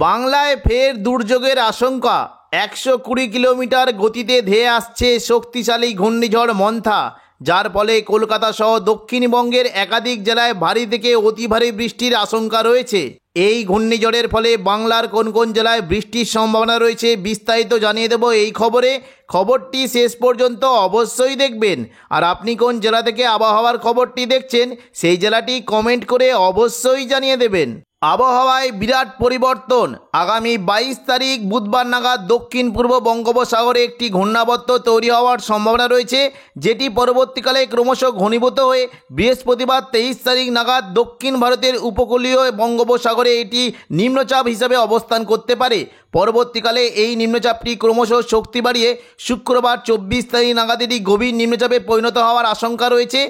বাংলায় ফের দুর্যোগের আশঙ্কা। 120 কিলোমিটার গতিতে ধেয়ে আসছে শক্তিশালী ঘূর্ণিঝড় মন্থা, যার ফলে কলকাতা সহ দক্ষিণবঙ্গের একাধিক জেলায় ভারী থেকে অতি ভারী বৃষ্টির আশঙ্কা রয়েছে। এই ঘূর্ণিঝড়ের ফলে বাংলার কোন কোন জেলায় বৃষ্টির সম্ভাবনা রয়েছে বিস্তারিত জানিয়ে দেব এই খবরে। খবরটি শেষ পর্যন্ত অবশ্যই দেখবেন। আর আপনি কোন জেলা থেকে আবহাওয়ার খবরটি দেখছেন সেই জেলাটি কমেন্ট করে অবশ্যই জানিয়ে দেবেন। আবহাওয়ায় বিরাট পরিবর্তন। আগামী 22 তারিখ বুধবার নাগাদ দক্ষিণ পূর্ব বঙ্গোপসাগরে একটি ঘূর্ণাবর্ত তৈরি হওয়ার সম্ভাবনা রয়েছে, যেটি পরবর্তীকালে ক্রমশ ঘনীভূত হয়ে বৃহস্পতিবার 23 তারিখ নাগাদ দক্ষিণ ভারতের উপকূলীয় বঙ্গোপসাগরে এটি নিম্নচাপ হিসাবে অবস্থান করতে পারে। পরবর্তীকালে এই নিম্নচাপটি ক্রমশ শক্তি বাড়িয়ে শুক্রবার 24 তারিখ নাগাদ এটি গভীর নিম্নচাপে পরিণত হওয়ার আশঙ্কা রয়েছে।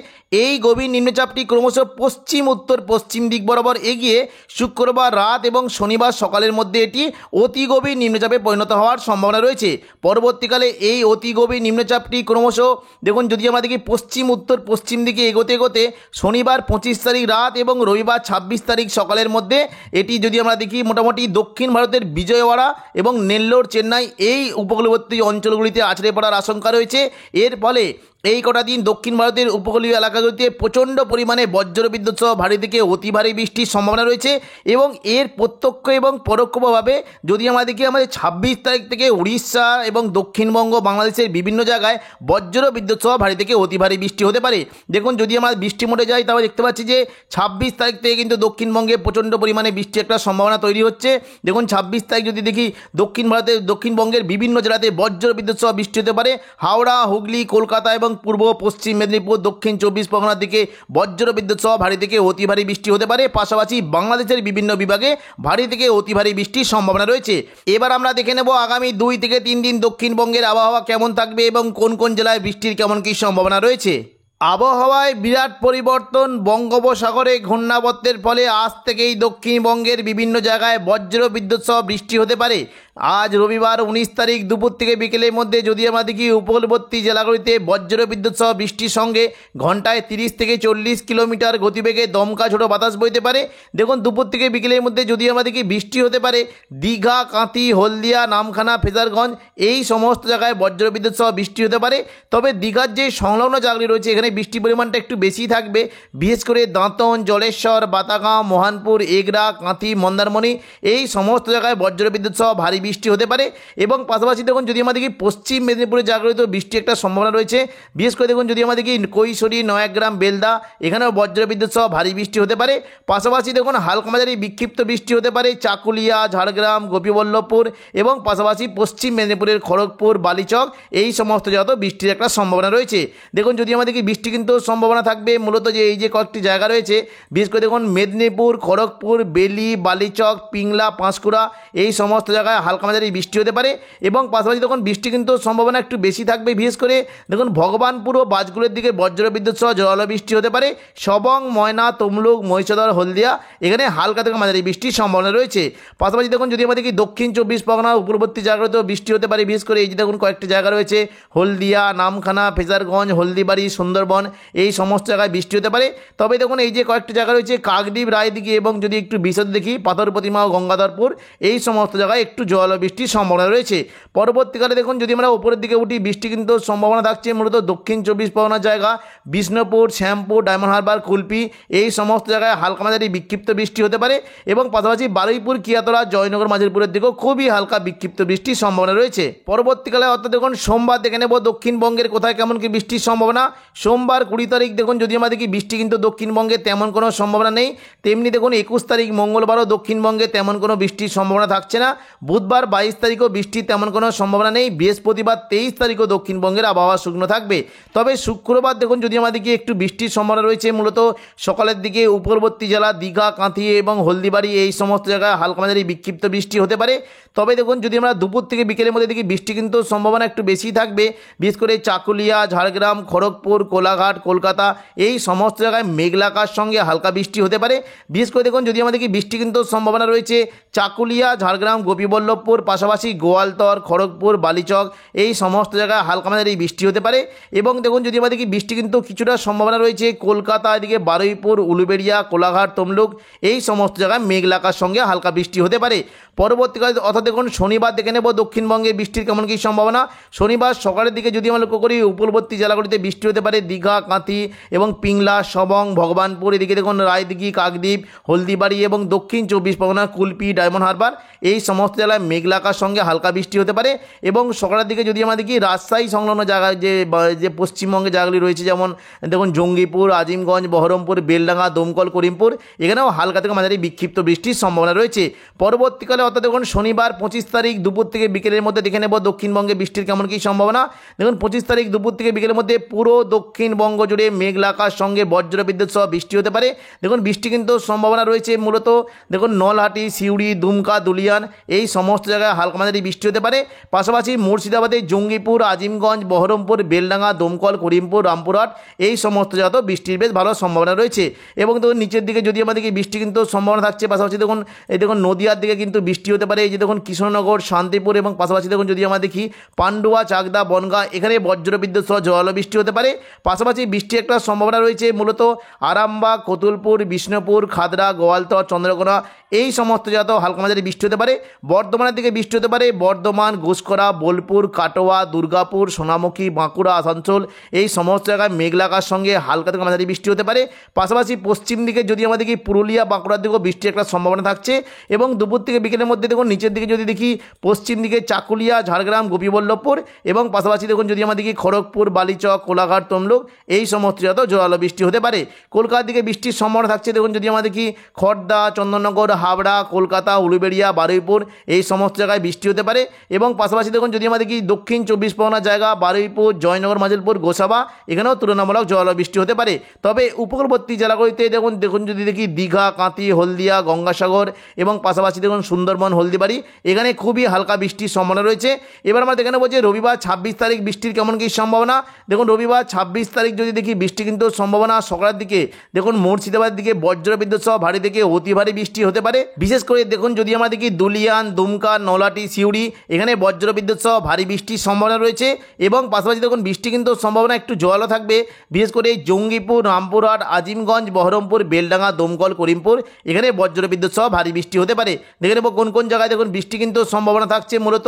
এই গভীর নিম্নচাপটি ক্রমশ পশ্চিম উত্তর পশ্চিম দিক বরাবর এগিয়ে শুক্রবার রাত এবং শনিবার সকালের মধ্যে এটি অতি গভীর নিম্নচাপে পরিণত হওয়ার সম্ভাবনা রয়েছে। পরবর্তীকালে এই অতি গভীর নিম্নচাপটি ক্রমশ দেখুন যদি আমরা দেখি পশ্চিম উত্তর পশ্চিম দিকে এগোতে এগোতে শনিবার 25 তারিখ রাত এবং রবিবার 26 তারিখ সকালের মধ্যে এটি যদি আমরা দেখি মোটামুটি দক্ষিণ ভারতের বিজয়ওয়াড়া এবং নেল্লোর চেন্নাই এই উপকূলবর্তী অঞ্চলগুলিতে আছড়ে পড়ার আশঙ্কা রয়েছে। এর ফলে এই কটা দিন দক্ষিণ ভারতের উপকূলীয় এলাকাগুলিতে প্রচণ্ড পরিমাণে বজ্রবিদ্যুৎ সহ ভারী থেকে অতি ভারী বৃষ্টির সম্ভাবনা রয়েছে। এবং এর প্রত্যক্ষ এবং পরোক্ষভাবে যদি আমরা দেখি আমাদের 26 তারিখ থেকে উড়িষ্যা এবং দক্ষিণবঙ্গ বাংলাদেশের বিভিন্ন জায়গায় বজ্রবিদ্যুৎ সহ ভারী থেকে অতি ভারী বৃষ্টি হতে পারে। দেখুন যদি আমরা বৃষ্টি মোডে যাই তাহলে দেখতে পাচ্ছি যে 26 তারিখ থেকে কিন্তু দক্ষিণবঙ্গে প্রচণ্ড পরিমাণে বৃষ্টির একটা সম্ভাবনা তৈরি হচ্ছে। দেখুন 26 তারিখ যদি দেখি দক্ষিণ ভারতের দক্ষিণবঙ্গের বিভিন্ন জেলাতে বজ্রবিদ্যুৎ সহ বৃষ্টি হতে পারে। হাওড়া, হুগলি, কলকাতা এবং পূর্ব পশ্চিম মেদিনীপুর, দক্ষিণ 24 পরগনার দিকে বজ্রবিদ্যুৎ সহ ভারী থেকে অতি ভারী বৃষ্টি হতে পারে। পাশাপাশি বাংলাদেশের বিভিন্ন বিভাগে ভারী থেকে অতি ভারী বৃষ্টির সম্ভাবনা রয়েছে। এবার আমরা দেখে নেব আগামী 2 থেকে 3 দিন দক্ষিণবঙ্গের আবহাওয়া কেমন থাকবে এবং কোন কোন জেলায় বৃষ্টির কেমন কী সম্ভাবনা রয়েছে। আবহাওয়ায় বিরাট পরিবর্তন। বঙ্গোপসাগরে ঘূর্ণাবর্তের ফলে আজ থেকেই দক্ষিণবঙ্গের বিভিন্ন জায়গায় বজ্রবিদ্যুৎ সহ বৃষ্টি হতে পারে। আজ রবিবার 19 তারিখ দুপুর থেকে বিকেলের মধ্যে যদি আমরা দেখি উপকূলবর্তী জেলাগুলিতে বজ্রবিদ্যুৎ সহ বৃষ্টির সঙ্গে ঘন্টায় 30 থেকে 40 কিলোমিটার গতিবেগে দমকা ঝোড়ো বাতাস বইতে পারে। দেখুন দুপুর থেকে বিকেলের মধ্যে যদি আমরা দেখি বৃষ্টি হতে পারে দীঘা, কাঁথি, হলদিয়া, নামখানা, ফেজারগঞ্জ এই সমস্ত জায়গায় বজ্রবিদ্যুৎ সহ বৃষ্টি হতে পারে। তবে দীঘার যে সংলগ্ন জায়গাগুলি রয়েছে এখানে বৃষ্টির পরিমাণটা একটু বেশি থাকবে। বিশেষ করে দাঁতন, জলেশ্বর, বাতাগাঁ, মোহনপুর, এগরা, কাঁথি, মন্দারমণি এই সমস্ত জায়গায় বজ্রবিদ্যুৎ সহ ভারী বৃষ্টি হতে পারে। এবং পাশাপাশি দেখুন যদি আমরা দেখি পশ্চিম মেদিনীপুরের জায়গাগুলিতেও বৃষ্টি একটা সম্ভাবনা রয়েছে। বিশেষ করে দেখুন যদি আমরা দেখি কৈশোরী, নয়াগ্রাম, বেলদা এখানেও বজ্রবিদ্যুৎ সহ ভারী বৃষ্টি হতে পারে। পাশাপাশি দেখুন হালকা মাঝারি বিক্ষিপ্ত বৃষ্টি হতে পারে চাকুলিয়া, ঝাড়গ্রাম, গোপীবল্লভপুর এবং পাশাপাশি পশ্চিম মেদিনীপুরের খড়গপুর, বালিচক এই সমস্ত জায়গাতেও বৃষ্টির একটা সম্ভাবনা রয়েছে। দেখুন যদি আমরা দেখি বৃষ্টি কিন্তু সম্ভাবনা থাকবে মূলত যে এই যে কয়েকটি জায়গা রয়েছে বিশেষ করে দেখুন মেদিনীপুর, খড়গপুর, বেলি, বালিচক, পিংলা, পাঁশকুড়া এই সমস্ত জায়গায় হালকা মাঝারি বৃষ্টি হতে পারে। এবং পাশাপাশি দেখুন বৃষ্টি কিন্তু সম্ভাবনা একটু বেশি থাকবে। বিশেষ করে দেখুন ভগবানপুর ও বাজগুলের দিকে বজ্রবিদ্যুৎ সহ জোরালো বৃষ্টি হতে পারে। সবং, ময়না, তমলুক, মহিষাদল, হলদিয়া এখানে হালকা থেকে মাঝারি বৃষ্টির সম্ভাবনা রয়েছে। পাশাপাশি দেখুন যদি আমরা দেখি দক্ষিণ 24 পরগনা উপকূলবর্তী জায়গাতেও বৃষ্টি হতে পারে। বিশেষ করে এই যে দেখুন কয়েকটি জায়গা রয়েছে হলদিয়া, নামখানা, ফেজারগঞ্জ, হলদিবাড়ি, সুন্দরবন এই সমস্ত জায়গায় বৃষ্টি হতে পারে। তবে দেখুন এই যে কয়েকটি জায়গা রয়েছে কাকদ্বীপ, রায়দিঘি এবং যদি একটু বিশদ দেখি পাথর প্রতিমা ও গঙ্গাধরপুর এই সমস্ত জায়গায় একটু জল বৃষ্টির সম্ভাবনা রয়েছে। পরবর্তীকালে দেখুন যদি আমরা উপরের দিকে উঠি বৃষ্টি কিন্তু সম্ভাবনা থাকছে মূলত দক্ষিণ 24 পরগনার জায়গা বিষ্ণুপুর, শ্যামপুর, ডায়মন্ড হারবার, কুলপি এই সমস্ত জায়গায় হালকা মাঝারি বিক্ষিপ্ত বৃষ্টি হতে পারে। এবং পাশাপাশি বারুইপুর, কিয়াতলা, জয়নগর, মাঝেরপুরের দিকেও খুবই হালকা বিক্ষিপ্ত বৃষ্টির সম্ভাবনা রয়েছে। পরবর্তীকালে অর্থাৎ দেখুন সোমবার দেখে নেব দক্ষিণবঙ্গের কোথায় কেমন কি বৃষ্টির সম্ভাবনা। সোমবার 20 তারিখ দেখুন যদি আমরা দেখি বৃষ্টি কিন্তু দক্ষিণবঙ্গে তেমন কোনো সম্ভাবনা নেই। তেমনি দেখুন 21 তারিখ মঙ্গলবারও দক্ষিণবঙ্গে তেমন কোনো বৃষ্টির সম্ভাবনা থাকছে না। বুধবার 22 তারিখও বৃষ্টির তেমন কোনো সম্ভাবনা নেই। বৃহস্পতিবার 23 তারিখও দক্ষিণবঙ্গের আবহাওয়া শুকনো থাকবে। তবে শুক্রবার দেখুন যদি আমরা দেখি একটু বৃষ্টির সম্ভাবনা রয়েছে মূলত সকালের দিকে উপকূলবর্তী জেলা দীঘা, কাঁথি এবং হলদিবাড়ি এই সমস্ত জায়গায় হালকা মাঝারি বিক্ষিপ্ত বৃষ্টি হতে পারে। তবে দেখুন যদি আমরা দুপুর থেকে বিকেলের মধ্যে দেখি বৃষ্টি কিন্তু সম্ভাবনা একটু বেশি থাকবে। বিশেষ করে চাকুলিয়া, ঝাড়গ্রাম, খড়গপুর, কোলাঘাট, কলকাতা এই সমস্ত জায়গায় মেঘলা আকাশ সঙ্গে হালকা বৃষ্টি হতে পারে। বিশেষ করে দেখুন যদি আমরা দেখি বৃষ্টি কিন্তু সম্ভাবনা রয়েছে চাকুলিয়া, ঝাড়গ্রাম, গোপীবল্লভপুর বল্লভপুর পাশাপাশি গোয়ালতর, খড়গপুর, বালিচক এই সমস্ত জায়গায় হালকা মাঝারি বৃষ্টি হতে পারে। এবং দেখুন যদি আমরা দেখি বৃষ্টি কিন্তু কিছুটা সম্ভাবনা রয়েছে কলকাতা, এদিকে বারুইপুর, উলুবেড়িয়া, কোলাঘাট, তমলুক এই সমস্ত জায়গায় মেঘলা আকাশ সঙ্গে হালকা বৃষ্টি হতে পারে। পরবর্তীকালে অর্থাৎ দেখুন শনিবার দেখে নেব দক্ষিণবঙ্গে বৃষ্টির কেমন কী সম্ভাবনা। শনিবার সকালের দিকে যদি আমরা লক্ষ্য করি উপকূলবর্তী জেলাগুলিতে বৃষ্টি হতে পারে দীঘা, কাঁথি এবং পিংলা, সবং, ভগবানপুর, এদিকে দেখুন রায়দিঘি, কাকদ্বীপ, হলদিবাড়ি এবং দক্ষিণ 24 পরগনা, কুলপি, ডায়মন্ড হারবার এই সমস্ত জেলায় মেঘলা আকাশ সঙ্গে হালকা বৃষ্টি হতে পারে। এবং সকালের দিকে যদি আমরা দেখি রাজশাহী সংলগ্ন জায়গায় যে পশ্চিমবঙ্গে জায়গাগুলি রয়েছে যেমন দেখুন জঙ্গিপুর, আজিমগঞ্জ, বহরমপুর, বেলডাঙ্গা, দমকল, করিমপুর এখানেও হালকা থেকে মাঝারি বিক্ষিপ্ত বৃষ্টির সম্ভাবনা রয়েছে। পরবর্তীকালে অর্থাৎ দেখুন শনিবার 25 তারিখ দুপুর থেকে বিকেলের মধ্যে দেখে নেব দক্ষিণবঙ্গে বৃষ্টির কেমন কী সম্ভাবনা। দেখুন 25 তারিখ দুপুর থেকে বিকেলের মধ্যে পুরো দক্ষিণবঙ্গ জুড়ে মেঘলা আকাশ সঙ্গে বজ্রবিদ্যুৎ সহ বৃষ্টি হতে পারে। দেখুন বৃষ্টি কিন্তু সম্ভাবনা রয়েছে মূলত দেখুন নলহাটি, সিউড়ি, দুমকা, দুলিয়ান এই সমস্ত জায়গায় হালকা মাঝারি বৃষ্টি হতে পারে। পাশাপাশি মুর্শিদাবাদে জঙ্গিপুর, আজিমগঞ্জ, বহরমপুর, বেলডাঙ্গা, দমকল, করিমপুর, রামপুরহাট এই সমস্ত জায়গাতেও বৃষ্টির বেশ ভালো সম্ভাবনা রয়েছে। এবং দেখুন নিচের দিকে যদি আমাদেরকে বৃষ্টি কিন্তু সম্ভাবনা থাকছে। পাশাপাশি দেখুন এই দেখুন নদিয়ার দিকে কিন্তু বৃষ্টি হতে পারে। এই যে দেখুন কৃষ্ণনগর, শান্তিপুর এবং পাশাপাশি দেখুন যদি আমরা দেখি পান্ডুয়া, চাকদা, বনগাঁ এখানে বজ্রবিদ্যুৎ সহ জোরালো বৃষ্টি হতে পারে। পাশাপাশি বৃষ্টির একটা সম্ভাবনা রয়েছে মূলত আরামবাগ, কতুলপুর, বিষ্ণুপুর, খাদড়া, গোয়ালতর, চন্দ্রকোনা এই সমস্ত জায়গাতেও হালকা মাঝারি বৃষ্টি হতে পারে। বর্ধমানের দিকে বৃষ্টি হতে পারে বর্ধমান, ঘুষকরা, বোলপুর, কাটোয়া, দুর্গাপুর, সোনামুখী, বাঁকুড়া, আসানসোল এই সমস্ত জায়গায় মেঘলা আকাশ সঙ্গে হালকা থেকে মাঝারি বৃষ্টি হতে পারে। পাশাপাশি পশ্চিম দিকে যদি আমরা দেখি পুরুলিয়া, বাঁকুড়ার দিকেও বৃষ্টির একটা সম্ভাবনা থাকছে। এবং দুপুর থেকে বিকেলের মধ্যে দেখুন নিচের দিকে যদি দেখি পশ্চিম দিকে চাকুলিয়া, ঝাড়গ্রাম, গোপীবল্লভপুর এবং পাশাপাশি দেখুন যদি আমরা দেখি খড়গপুর, বালিচক, কোলাঘাট, তমলুক এই সমস্ত জায়গাতেও জোরালো বৃষ্টি হতে পারে। কলকাতার দিকে বৃষ্টির সম্ভাবনা থাকছে দেখুন যদি আমরা দেখি খড়দা, চন্দননগর, হাবড়া, কলকাতা, উলুবেড়িয়া, বারুইপুর এই সমস্ত জায়গায় বৃষ্টি হতে পারে। এবং পাশাপাশি দেখুন যদি আমরা দেখি দক্ষিণ 24 পরগনা জায়গা বারুইপুর, জয়নগর, মাজিলপুর, গোসাবা এখানেও তুলনামূলক জোরালো বৃষ্টি হতে পারে। তবে উপকূলবর্তী জেলাগুলিতে দেখুন যদি দেখি দীঘা, কাঁথি, হলদিয়া, গঙ্গাসাগর এবং পাশাপাশি দেখুন সুন্দরবন, হলদিবাড়ি এখানে খুবই হালকা বৃষ্টির সম্ভাবনা রয়েছে। এবার আমরা দেখে নেব যে রবিবার 26 তারিখ বৃষ্টির কেমন কী সম্ভাবনা। দেখুন রবিবার 26 তারিখ যদি দেখি বৃষ্টি কিন্তু সম্ভাবনা সকালের দিকে দেখুন মুর্শিদাবাদের দিকে বজ্রবিদ্যুৎ সহ ভারী থেকে অতি ভারী বৃষ্টি হতে পারে। বিশেষ করে দেখুন যদি আমরা দেখি দুলিয়ান, দুমকা, নলহাটি, সিউড়ি এখানে বজ্রবিদ্যুৎ সহ ভারী বৃষ্টির সম্ভাবনা রয়েছে। এবং পাশাপাশি দেখুন বৃষ্টি কিন্তু সম্ভাবনা একটু জোরালো থাকবে বিশেষ করে জঙ্গিপুর, রামপুরহাট, আজিমগঞ্জ, বহরমপুর, বেলডাঙ্গা, দমকল, করিমপুর এখানে বজ্রবিদ্যুৎ সহ ভারী বৃষ্টি হতে পারে। দেখে নেব কোন কোন জায়গায় দেখুন বৃষ্টি কিন্তু সম্ভাবনা থাকছে মূলত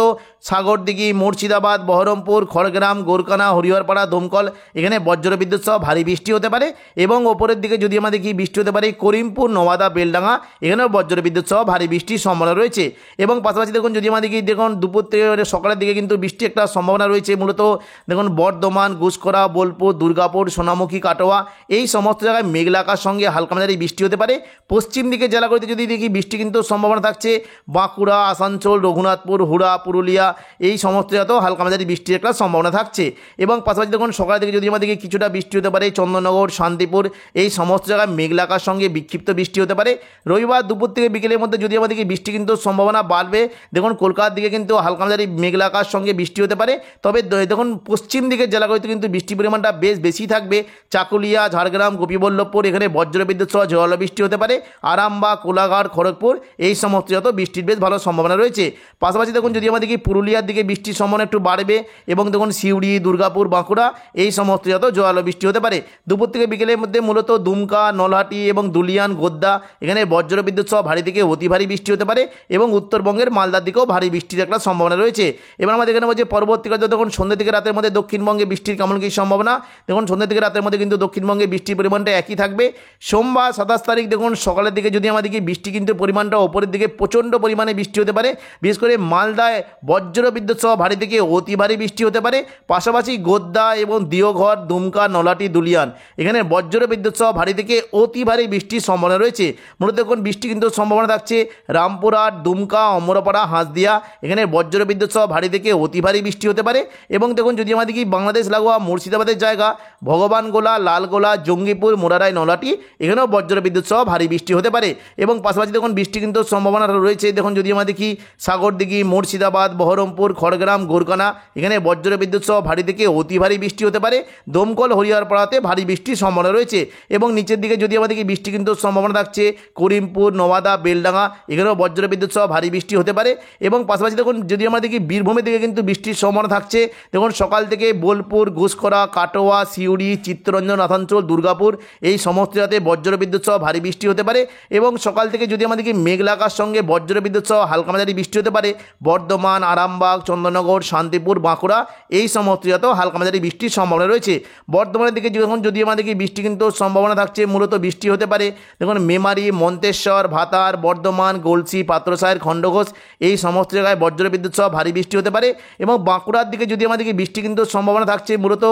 সাগরদিঘি, মুর্শিদাবাদ, বহরমপুর, খড়গ্রাম, গোরকানা, হরিহরপাড়া, দমকল এখানে বজ্রবিদ্যুৎ সহ ভারী বৃষ্টি হতে পারে। এবং ওপরের দিকে যদি আমরা দেখি বৃষ্টি হতে পারে করিমপুর, নওয়াদা, বেলডাঙ্গা এখানেও বজ্রবিদ্যুৎ সহ ভারী বৃষ্টির সম্ভাবনা রয়েছে। এবং পাশাপাশি দেখুন যদি আমরা দেখি দেখুন দুপুর থেকে সকালের দিকে কিন্তু বৃষ্টি একটা সম্ভাবনা রয়েছে মূলত দেখুন বর্ধমান, ঘুষকরা, বোলপুর, দুর্গাপুর, সোনামুখী, কাটোয়া এই সমস্ত জায়গায় মেঘলা আকাশ সঙ্গে হালকা মাঝারি বৃষ্টি হতে পারে। পশ্চিম দিকে জেলাগুলিতে যদি দেখি বৃষ্টি কিন্তু সম্ভাবনা থাকছে বাঁকুড়া, আসানসোল, রঘুনাথপুর, হুড়া, পুরুলিয়া এই সমস্ত জায়গাতেও হালকা মাঝারি বৃষ্টির একটা সম্ভাবনা থাকছে। এবং পাশাপাশি দেখুন সকালের দিকে যদি আমরা দেখি কিছুটা বৃষ্টি হতে পারে চন্দননগর, শান্তিপুর এই সমস্ত জায়গায় মেঘলা আকাশ সঙ্গে বিক্ষিপ্ত বৃষ্টি হতে পারে। রবিবার দুপুর থেকে বিকেলের মধ্যে যদি আমরা দেখি বৃষ্টি কিন্তু সম্ভাবনা বাড়বে। দেখুন কলকাতার দিকে কিন্তু হালকা মাঝারি মেঘলা আকাশ সঙ্গে বৃষ্টি হতে পারে। তবে দেখুন পশ্চিম দিকের জেলাগুলিতে কিন্তু বৃষ্টির পরিমাণটা বেশ বেশি থাকবে। চাকুলিয়া, ঝাড়গ্রাম, গোপীবল্লভপুর এখানে বজ্রবিদ্যুৎ সহ ঝোড়ো বৃষ্টি হতে পারে। আরামবাগ, কোলাঘাট, খড়গপুর এই সমস্ত যত বৃষ্টির বেশ ভালো সম্ভাবনা রয়েছে। পাশাপাশি দেখুন যদি আমরা দেখি পুরুলিয়ার দিকে বৃষ্টির সম্ভাবনা একটু বাড়বে। এবং দেখুন সিউড়ি, দুর্গাপুর, বাঁকুড়া এই সমস্ত যত জোরালো বৃষ্টি হতে পারে। দুপুর থেকে বিকেলের মধ্যে মূলত দুমকা, নলহাটি এবং দুলিয়ান, গোদ্দা এখানে বজ্রবিদ্যুৎ সহ ভারী থেকে অতি ভারী বৃষ্টি হতে পারে। এবং উত্তরবঙ্গের মালদার দিকেও ভারী বৃষ্টির একটা সম্ভাবনা রয়েছে। এবার আমরা দেখে নেব যে পরবর্তীকালে দেখুন সন্ধ্যে থেকে রাতের মধ্যে দক্ষিণবঙ্গে বৃষ্টির কেমন কী সম্ভাবনা। দেখুন সন্ধ্যে থেকে রাতের মধ্যে কিন্তু দক্ষিণবঙ্গে বৃষ্টির পরিমাণটা একই থাকবে। সোমবার 27 তারিখ দেখুন সকালের দিকে যদি আমাদেরকে বৃষ্টি কিন্তু পরিমাণটা ওপরের দিকে প্রচণ্ড পরিমাণে বৃষ্টি হতে পারে। বিশেষ করে মালদায় বজ্রবিদ্যুৎ সহ ভারী থেকে অতি ভারী বৃষ্টি হতে পারে। পাশাপাশি গোদ্দা এবং দিওঘর, দুমকা, নলহাটি, দুলিয়ান এখানে বজ্রবিদ্যুৎ সহ ভারী থেকে অতি ভারী বৃষ্টির সম্ভাবনা রয়েছে। মূলত দেখুন বৃষ্টি কিন্তু সম্ভাবনা থাকছে রামপুরহাট, দুমকা, অমরপাড়া, হাঁসদিয়া এখানে বজ্রবিদ্যুৎ সহ ভারী থেকে অতি ভারী বৃষ্টি হতে পারে। এবং দেখুন যদি আমাদের কি বাংলাদেশ লাগোয়া মুর্শিদাবাদের জায়গা ভগবানগোলা, লালগোলা, জঙ্গিপুর, মোরারাই, নলহাটি এখানেও বজ্রবিদ্যুৎ সহ ভারী বৃষ্টি হতে পারে। এবং পাশাপাশি দেখুন বৃষ্টি কিন্তু সম্ভাবনা রয়েছে দেখুন যদি আমরা দেখি সাগরদিঘি, মুর্শিদাবাদ, বহরমপুর, খড়গ্রাম, গোরকানা এখানে বজ্রবিদ্যুৎ সহ ভারী থেকে অতি ভারী বৃষ্টি হতে পারে। দমকল, হরিহরপাড়াতে ভারী বৃষ্টির সম্ভাবনা রয়েছে। এবং নিচের দিকে যদি আমরা দেখি বৃষ্টি কিন্তু সম্ভাবনা থাকছে করিমপুর, নওয়াদা কলকাতা বেলডাঙ্গা এখানেও বজ্রবিদ্যুৎ সহ ভারী বৃষ্টি হতে পারে। এবং পাশাপাশি দেখুন যদি আমরা দেখি বীরভূমের দিকে কিন্তু বৃষ্টির সম্ভাবনা থাকছে। দেখুন সকাল থেকে বোলপুর, ঘুষকরা, কাটোয়া, সিউড়ি, চিত্তরঞ্জন, আসানসোল, দুর্গাপুর এই সমস্ত জায়গাতে বজ্রবিদ্যুৎ সহ ভারী বৃষ্টি হতে পারে। এবং সকাল থেকে যদি আমরা দেখি মেঘলা আকাশ সঙ্গে বজ্রবিদ্যুৎ সহ হালকা মাঝারি বৃষ্টি হতে পারে বর্ধমান, আরামবাগ, চন্দননগর, শান্তিপুর, বাঁকুড়া এই সমস্ত জায়গাতেও হালকা মাঝারি বৃষ্টির সম্ভাবনা রয়েছে। বর্ধমানের দিকে যখন যদি আমরা দেখি বৃষ্টি কিন্তু সম্ভাবনা থাকছে, মূলত বৃষ্টি হতে পারে দেখুন মেমারি, মন্তেশ্বর, ভাতার, বর্ধমান, গলসি, পাত্রসাহের, খণ্ডঘোষ এই সমস্ত জায়গায় বজ্রবিদ্যুৎ সহ ভারী বৃষ্টি হতে পারে। এবং বাঁকুড়ার দিকে যদি আমরা দেখি বৃষ্টি কিন্তু সম্ভাবনা থাকছে মূলত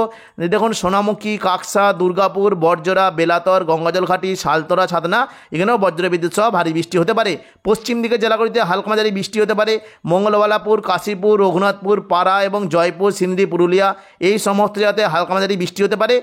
দেখুন সোনামুখী, কাকসা, দুর্গাপুর, বরজরা, বেলাতর, গঙ্গাজলঘাটি, শালতরা, ছাতনা এখানেও বজ্রবিদ্যুৎ সহ ভারী বৃষ্টি হতে পারে। পশ্চিম দিকে জেলাগুলিতে হালকা মাঝারি বৃষ্টি হতে পারে মঙ্গলবালাপুর, কাশীপুর, রঘুনাথপুর, পাড়া এবং জয়পুর, সিন্দি, পুরুলিয়া এই সমস্ত জায়গাতে হালকা মাঝারি বৃষ্টি হতে পারে।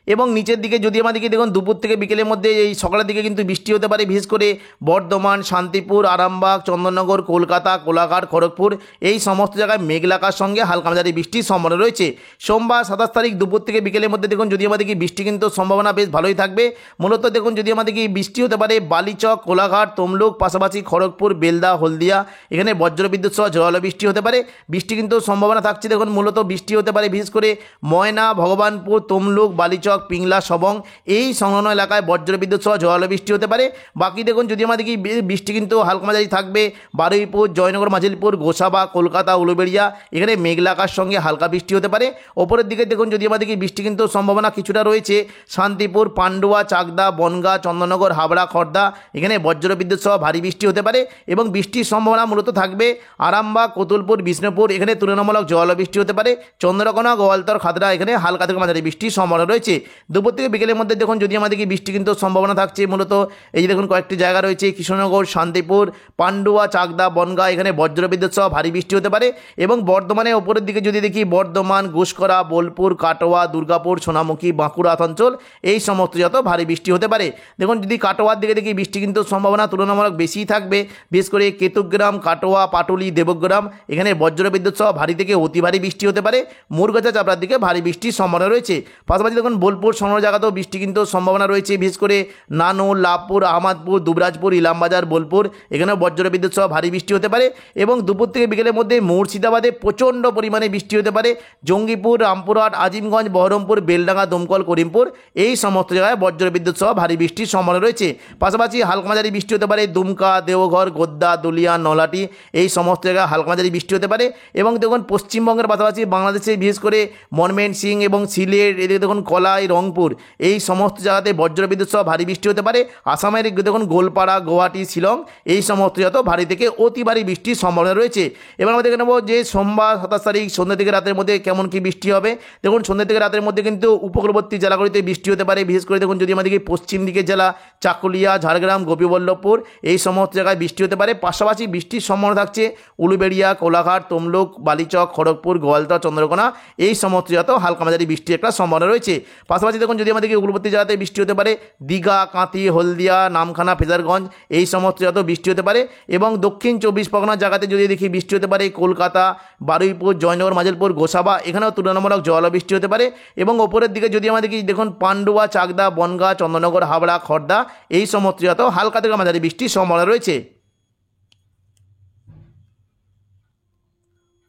এবং নিচের দিকে যদি আমরা দেখি দেখুন দুপুর থেকে বিকেলের মধ্যে এই সকালের দিকে কিন্তু বৃষ্টি হতে পারে বিশেষ করে বর্ধমান, শান্তিপুর, আরামবাগ, চন্দননগর, কলকাতা, কোলাঘাট, খড়গপুর এই সমস্ত জায়গায় মেঘলা আকাশের সঙ্গে হালকা মাঝারি বৃষ্টির সম্ভাবনা রয়েছে। সোমবার 27 তারিখ দুপুর থেকে বিকেলের মধ্যে দেখুন যদি আমরা দেখি বৃষ্টি কিন্তু সম্ভাবনা বেশ ভালোই থাকবে। মূলত দেখুন যদি আমরা দেখি বৃষ্টি হতে পারে বালিচক, কোলাঘাট, তমলুক, পাশাপাশি খড়গপুর, বেলদা, হলদিয়া এখানে বজ্রবিদ্যুৎ সহ ঝোড়ো বৃষ্টি হতে পারে। বৃষ্টি কিন্তু সম্ভাবনা থাকছে দেখুন মূলত বৃষ্টি হতে পারে বিশেষ করে ময়না, ভগবানপুর, তমলুক, বালিচক, পিংলা, সবং এই সংলগ্ন এলাকায় বজ্রবিদ্যুৎ সহ ঝোড়ো বৃষ্টি হতে পারে। বাকি দেখুন যদি আমরা দেখি বৃষ্টি কিন্তু হালকা মাঝারি থাকবে বারুইপুর, জয়নগর, মাঝিলপুর, গোসাবা, কলকাতা, উলুবেড়িয়া এখানে মেঘলা আকাশ সঙ্গে হালকা বৃষ্টি হতে পারে। ওপরের দিকে দেখুন যদি আমরা দেখি বৃষ্টি কিন্তু সম্ভাবনা কিছুটা রয়েছে শান্তিপুর, পান্ডুয়া, চাকদা, বনগাঁ, চন্দননগর, হাবড়া, খড়দা এখানে বজ্রবিদ্যুৎ সহ ভারী বৃষ্টি হতে পারে। এবং বৃষ্টির সম্ভাবনা মূলত থাকবে আরামবাগ, কতুলপুর, বিষ্ণুপুর এখানে তুলনামূলক ঝোড়ো বৃষ্টি হতে পারে। চন্দ্রকোনা, গোয়ালতর, খাতড়া এখানে হালকা থেকে মাঝারি বৃষ্টির সম্ভাবনা রয়েছে। দুপুর থেকে বিকেলের মধ্যে দেখুন যদি আমাদের কি বৃষ্টি কিন্তু সম্ভাবনা থাকছে মূলত এই যে দেখুন কয়েকটি জায়গা রয়েছে কৃষ্ণনগর, শান্তিপুর, পান্ডুয়া, চাকদা, বনগাঁ এখানে বজ্রবিদ্যুৎ সহ ভারী বৃষ্টি হতে পারে। এবং বর্ধমানে ওপরের দিকে যদি দেখি বর্ধমান, ঘুষকরা, বোলপুর, কাটোয়া, দুর্গাপুর, সোনামুখী, বাঁকুড়া আসানসোল এই সমস্ত যত ভারী বৃষ্টি হতে পারে। দেখুন যদি কাটোয়ার দিকে দেখি বৃষ্টি কিন্তু সম্ভাবনা তুলনামূলক বেশিই থাকবে বিশেষ করে কেতুগ্রাম, কাটোয়া, পাটুলি, দেবগ্রাম এখানে বজ্রবিদ্যুৎ সহ ভারী থেকে অতি ভারী বৃষ্টি হতে পারে। মুরগাছা, চাপড়ার দিকে ভারী বৃষ্টির সম্ভাবনা রয়েছে। পাশাপাশি দেখুন বোলপুর সংলগ্ন জায়গাতেও বৃষ্টি কিন্তু সম্ভাবনা রয়েছে বিশেষ করে নানুর, লাভপুর, আহমদপুর, দুবরাজপুর, ইলামবাজার, বোলপুর এখানেও বজ্রবিদ্যুৎ সহ ভারী বৃষ্টি হতে পারে। এবং দুপুর থেকে বিকেলের মধ্যে মুর্শিদাবাদে প্রচণ্ড পরিমাণে বৃষ্টি হতে পারে জঙ্গিপুর, রামপুরহাট, আজিমগঞ্জ, বহরমপুর, বেলডাঙ্গা, দমকল, করিমপুর এই সমস্ত জায়গায় বজ্রবিদ্যুৎ সহ ভারী বৃষ্টির সম্ভাবনা রয়েছে। পাশাপাশি হালকা মাঝারি বৃষ্টি হতে পারে দুমকা, দেওঘর, গোদ্দা, দুলিয়া, নলাটি এই সমস্ত জায়গায় হালকা মাঝারি বৃষ্টি হতে পারে। এবং দেখুন পশ্চিমবঙ্গের পাশাপাশি বাংলাদেশে বিশেষ করে ময়মনসিংহ এবং সিলেট এদিকে দেখুন কলাই, রংপুর এই সমস্ত জায়গাতে বজ্রবিদ্যুৎ সহ ভারী বৃষ্টি হতে পারে। আসামের দেখুন গোলপাড়া, গুয়াহাটি, শিলং এই সমস্ত জায়গাতেও ভারী থেকে অতি ভারী বৃষ্টির সম্ভাবনা রয়েছে। এবার আমরা দেখে নেব যে সোমবার 27 তারিখ সন্ধ্যা থেকে রাতের মধ্যে কেমন কি বৃষ্টি হবে। দেখুন সন্ধ্যা থেকে রাতের মধ্যে কিন্তু উপকূলবর্তী জেলাগুলিতে বৃষ্টি হতে পারে বিশেষ করে দেখুন যদি আমাদেরকে পশ্চিম দিকের জেলা চাকুলিয়া, ঝাড়গ্রাম, গোপীবল্লভপুর এই সমস্ত জায়গায় বৃষ্টি হতে পারে। পাশাপাশি বৃষ্টির সম্ভাবনা থাকছে উলুবেড়িয়া, কোলাঘাট, তমলুক, বালিচক, খড়গপুর, গোয়ালতর, চন্দ্রকোনা এই সমস্ত জায়গাতেও হালকা মাঝারি বৃষ্টির একটা সম্ভাবনা রয়েছে। পাশাপাশি দেখুন যদি আমাদেরকে উপকূলবর্তী জায়গাতে বৃষ্টি হতে পারে দীঘা, কাঁথি, হলদিয়া, নামখানা, ফেজারগঞ্জ এই সমস্ত জায়গাতেও বৃষ্টি হতে পারে। এবং দক্ষিণ 24 পরগনার জায়গাতে যদি দেখি বৃষ্টি হতে পারে কলকাতা, বারুইপুর, জয়নগর, মাঝিলপুর, গোসাবা এখানেও তুলনামূলক ঝোড়ো বৃষ্টি হতে পারে। এবং ওপরের দিকে যদি আমাদের কি দেখুন পান্ডুয়া, চাকদা, বনগাঁ, চন্দননগর, হাবড়া, খড়দা এই সমস্ত জায়গাতেও হালকা থেকে মাঝারি বৃষ্টির সম্ভাবনা রয়েছে।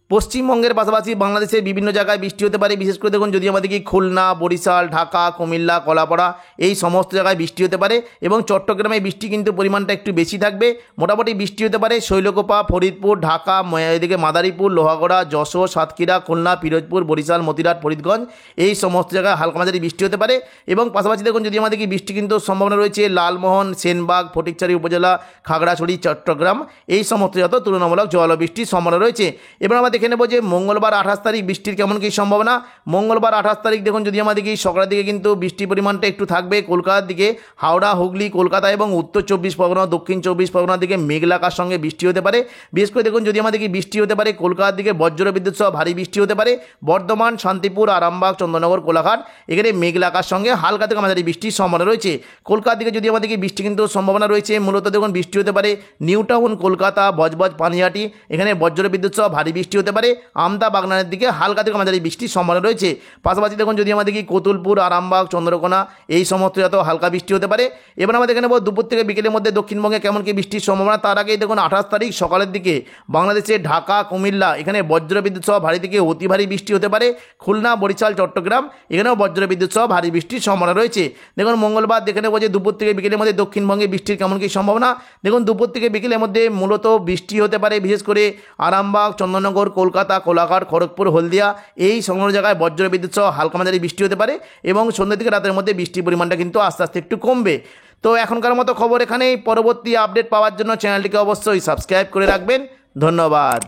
পশ্চিমবঙ্গের পাশাপাশি বাংলাদেশের বিভিন্ন জায়গায় বৃষ্টি হতে পারে বিশেষ করে দেখুন যদি আমাদের কি খুলনা, বরিশাল, ঢাকা, কুমিল্লা, কলাপাড়া এই সমস্ত জায়গায় বৃষ্টি হতে পারে। এবং চট্টগ্রামে বৃষ্টি কিন্তু পরিমাণটা একটু বেশি থাকবে মোটামুটি বৃষ্টি হতে পারে শৈলকুপা, ফরিদপুর, ঢাকা এদিকে মাদারীপুর, লোহাগড়া, যশোর, সাতক্ষীরা, খুলনা, পিরোজপুর, বরিশাল, মতিরাট, ফরিদগঞ্জ এই সমস্ত জায়গায় হালকা মাঝারি বৃষ্টি হতে পারে। এবং পাশাপাশি দেখুন যদি আমাদের কি বৃষ্টি কিন্তু সম্ভাবনা রয়েছে লালমোহন, সেনবাগ, ফটিকছড়ি উপজেলা, খাগড়াছড়ি, চট্টগ্রাম এই সমস্ত জায়গায় তুলনামূলক ঝোড়ো বৃষ্টির সম্ভাবনা রয়েছে। এবার আমাদের দেখে নেব যে মঙ্গলবার 28 তারিখ বৃষ্টির কেমন কী সম্ভাবনা। মঙ্গলবার 28 তারিখ দেখুন যদি আমাদের কি সকালের দিকে কিন্তু বৃষ্টির পরিমাণটা একটু থাকবে কলকাতার দিকে, হাওড়া, হুগলি, কলকাতা এবং উত্তর 24 পরগনা, দক্ষিণ 24 পরগনার দিকে মেঘলা আকাশের সঙ্গে বৃষ্টি হতে পারে। বিশেষ করে দেখুন যদি আমাদের কি বৃষ্টি হতে পারে কলকাতার দিকে বজ্রবিদ্যুৎ সহ ভারী বৃষ্টি হতে পারে। বর্ধমান, শান্তিপুর, আরামবাগ, চন্দননগর, কোলাঘাট এখানে মেঘলা আকাশের সঙ্গে হালকা থেকে মাঝারি বৃষ্টির সম্ভাবনা রয়েছে। কলকাতার দিকে যদি আমাদের কি বৃষ্টি কিন্তু সম্ভাবনা রয়েছে মূলত দেখুন বৃষ্টি হতে পারে নিউ টাউন, কলকাতা, বজবজ, পানিহাটি এখানে বজ্রবিদ্যুৎ সহ ভারী বৃষ্টি হতে হতে পারে। আমতা বাগনানের দিকে হালকা থেকে মাঝারি বৃষ্টির সম্ভাবনা রয়েছে। পাশাপাশি দেখুন যদি আমাদের কি কতুলপুর, আরামবাগ, চন্দ্রকোনা এই সমস্ত যত হালকা বৃষ্টি হতে পারে। এবার আমাদের এখানে দুপুর থেকে বিকেলের মধ্যে দক্ষিণবঙ্গে কেমন কি বৃষ্টির সম্ভাবনা, তার আগেই দেখুন 28 তারিখ সকালের দিকে বাংলাদেশের ঢাকা, কুমিল্লা এখানে বজ্রবিদ্যুৎ সহ ভারী থেকে অতি ভারী বৃষ্টি হতে পারে। খুলনা, বরিশাল, চট্টগ্রাম এখানেও বজ্রবিদ্যুৎ সহ ভারী বৃষ্টির সম্ভাবনা রয়েছে। দেখুন মঙ্গলবার দেখে বলছে দুপুর থেকে বিকেলের মধ্যে দক্ষিণবঙ্গে বৃষ্টির কেমন কি সম্ভাবনা। দেখুন দুপুর থেকে বিকেলের মধ্যে মূলত বৃষ্টি হতে পারে বিশেষ করে আরামবাগ, চন্দননগর, কলকাতা, কোলাঘাট, খড়গপুর, হলদিয়া এই সংলগ্ন জায়গায় বজ্রবিদ্যুৎ সহ হালকা মাঝারি বৃষ্টি হতে পারে এবং সন্ধ্যা থেকে রাতের মধ্যে বৃষ্টির পরিমাণটা কিন্তু আস্তে আস্তে একটু কমবে। তো এখনকার মতো খবর এখানেই। পরবর্তী আপডেট পাওয়ার জন্য চ্যানেলটিকে অবশ্যই সাবস্ক্রাইব করে রাখবেন। ধন্যবাদ।